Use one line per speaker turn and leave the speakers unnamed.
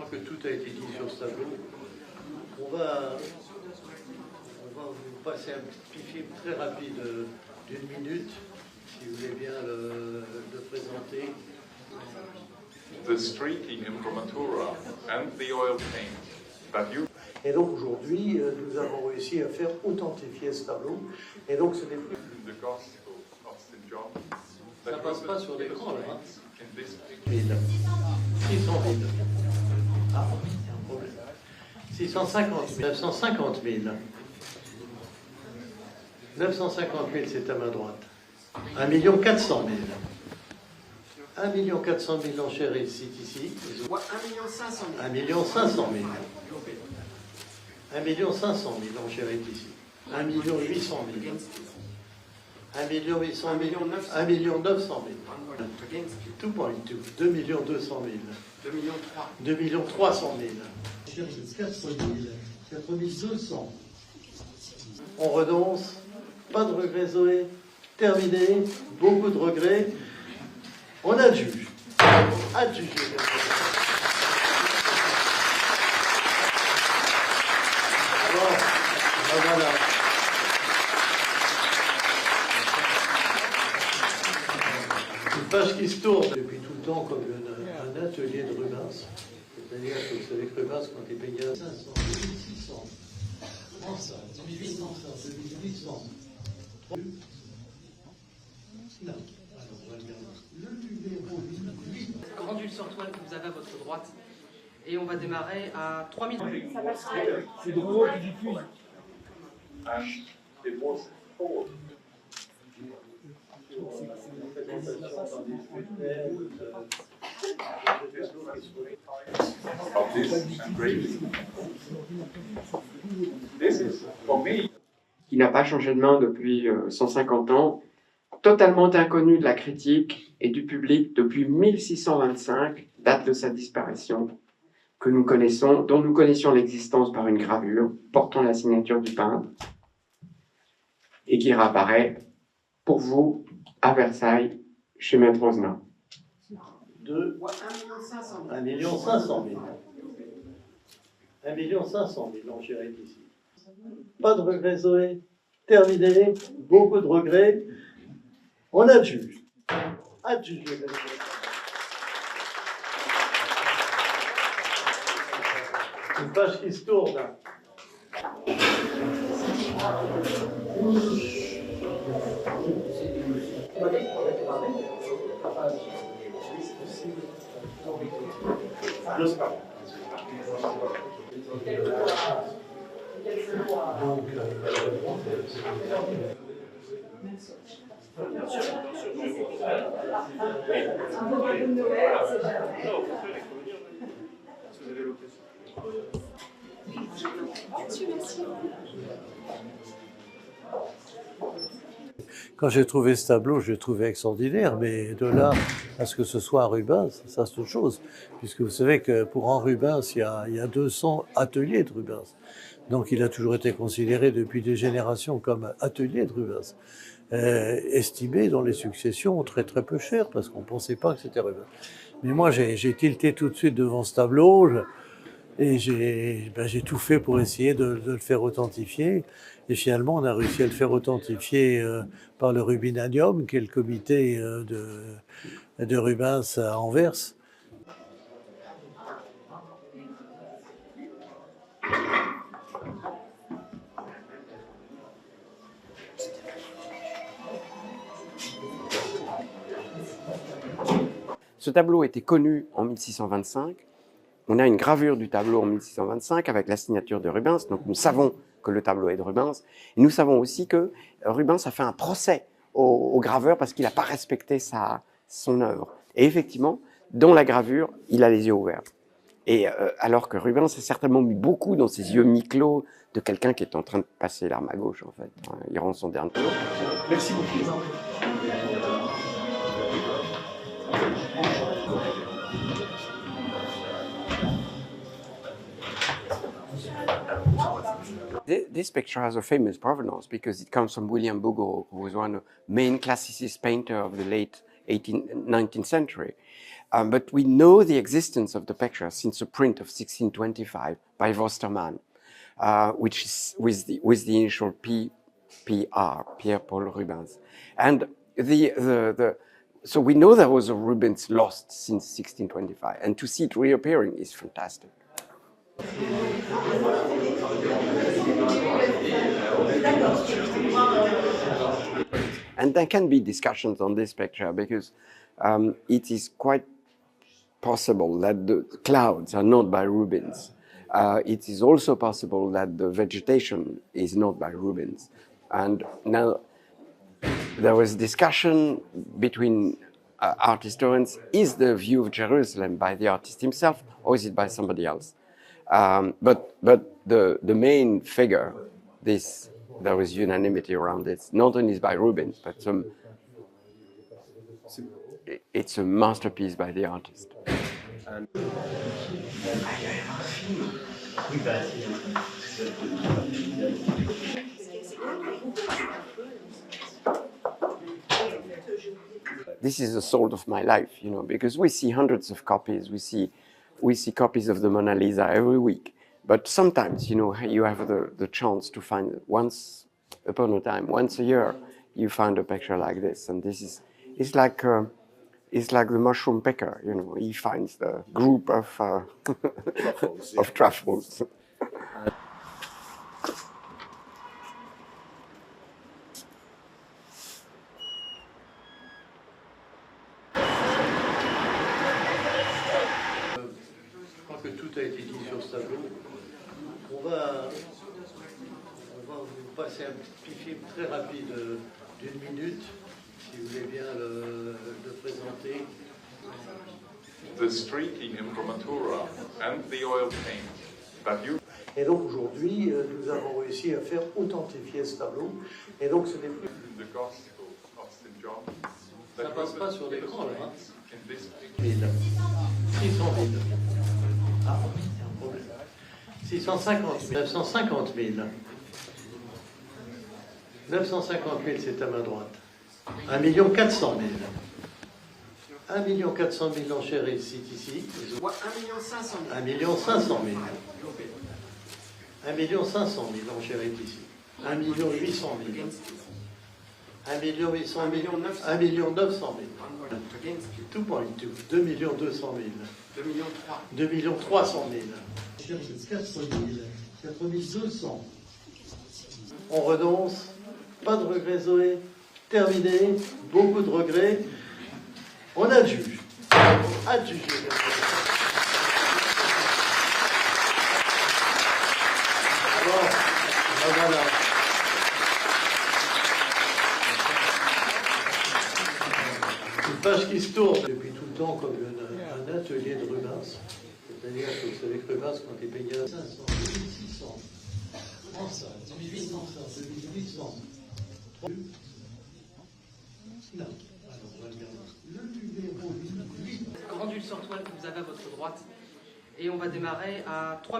crois que tout a été dit sur ce tableau. On va vous passer un petit film très rapide d'une minute, si vous voulez bien le présenter.
The streaking in Promatura and the oil paint that you...
Et donc aujourd'hui, nous avons réussi à faire authentifier ce tableau. Et donc ce n'est plus...
The Gospel of St. John.
Ça ne passe pas sur l'écran là. Hein.
In this
600 000. Ah, il y a un problème. 650 000. 950 000. 950 000, c'est à ma droite. 1 400 000. 1 400 000 enchères ici.
1 500 000.
1 500 000. 1 500 000 enchères ici. 1 800 000. 1 800 000. 1 900 000. 2 200 000. 2 300 000. 4 200. On renonce. Pas de regrets, Zoé. Terminé. Beaucoup de regrets. On adjuge. Adjugé. Bon, ben voilà. Une page qui se tourne depuis tout le temps comme un atelier de Rubens. C'est-à-dire que vous savez que Rubens, quand il est payé à 500, 2600, 300, 2800, 2800. Là. Alors, on va regarder. Le numéro 8.
Pendule sur toile que vous avez à votre droite. Et on va démarrer à 3000.
C'est de l'eau qui diffuse.
and it was thought of this and greatly. This is, for me,
qui n'a pas changé de main depuis 150 ans, totalement inconnu de la critique et du public depuis 1625, date de sa disparition, que nous connaissons, dont nous connaissions l'existence par une gravure portant la signature du peintre, et qui réapparaît pour vous à Versailles, chez Maître Osna.
1 500 000. 1 500 000 enchères ici. Pas de regrets, Zoé. Terminé. Beaucoup de regrets. On adjuge. Adjugé. Une page qui se tourne. Quand j'ai trouvé ce tableau, je l'ai trouvé extraordinaire, mais de là à ce que ce soit un Rubens, ça c'est autre chose. Puisque vous savez que pour un Rubens, il y a 200 ateliers de Rubens. Donc il a toujours été considéré depuis des générations comme atelier de Rubens. Estimé dans les successions très très peu cher, parce qu'on ne pensait pas que c'était Rubens. Mais moi j'ai tilté tout de suite devant ce tableau, et j'ai tout fait pour essayer de le faire authentifier. Et finalement, on a réussi à le faire authentifier par le Rubinanium, qui est le comité de Rubens à Anvers.
Ce tableau était connu en 1625. On a une gravure du tableau en 1625 avec la signature de Rubens, donc nous savons que le tableau est de Rubens. Et nous savons aussi que Rubens a fait un procès au graveur parce qu'il n'a pas respecté son œuvre. Et effectivement, dans la gravure, il a les yeux ouverts. Et alors que Rubens a certainement mis beaucoup dans ses yeux mi-clos de quelqu'un qui est en train de passer l'arme à gauche, en fait. Il rend son dernier tour.
Merci beaucoup.
This picture has a famous provenance because it comes from William Bouguereau, who was one of the main classicist painter of the late 19th century. But we know the existence of the picture since a print of 1625 by Vosterman, which is with the initial PR, Pierre-Paul Rubens. And so we know there was a Rubens lost since 1625, and to see it reappearing is fantastic. And there can be discussions on this picture because it is quite possible that the clouds are not by Rubens. It is also possible that the vegetation is not by Rubens. And now there was discussion between art historians, is the view of Jerusalem by the artist himself or is it by somebody else? But the main figure, there was unanimity around this, not only by Rubens, but it's a masterpiece by the artist. This is the salt of my life, you know, because we see hundreds of copies, we see copies of the Mona Lisa every week. But sometimes, you know, you have the chance to find once upon a time, once a year, you find a picture like this. And this is, it's like the mushroom picker, you know, he finds the group of, truffles, of truffles.
Je crois que tout a été dit sur ce tableau. On va vous passer un petit film très rapide d'une minute, si vous voulez bien le présenter.
The streaking imprimatura and the oil paint that you...
Et donc aujourd'hui, nous avons réussi à faire authentifier ce tableau. Et donc ce n'est plus...
The Gospel of St. John.
Ça ne passe pas sur l'écran là. Hein.
In this
600 000. Ah, c'est un problème. 650 000. 950 000. 950 000, c'est à ma droite. 1 400 000. 1 400 000 enchères ici.
1 500 000.
1 500 000. 1 500 000 enchères ici. 1 800 000. 1 800 000. 1 900 000. 2.2. 2 200 000. 2 300 000. 4 000. 4 200. On renonce. Pas de regrets, Zoé. Terminé. Beaucoup de regrets. On adjuge. Adjugé. Bon, ben voilà. Une page qui se tourne depuis tout le temps comme un atelier de Rubens. C'est-à-dire que vous savez que Rubens, quand il payait 500, 2600, 300, 2800, 2800. Là. Alors, on va regarder. Le numéro 8.
Grand-Duc sur toile que vous avez à votre droite. Et on va démarrer à 3000.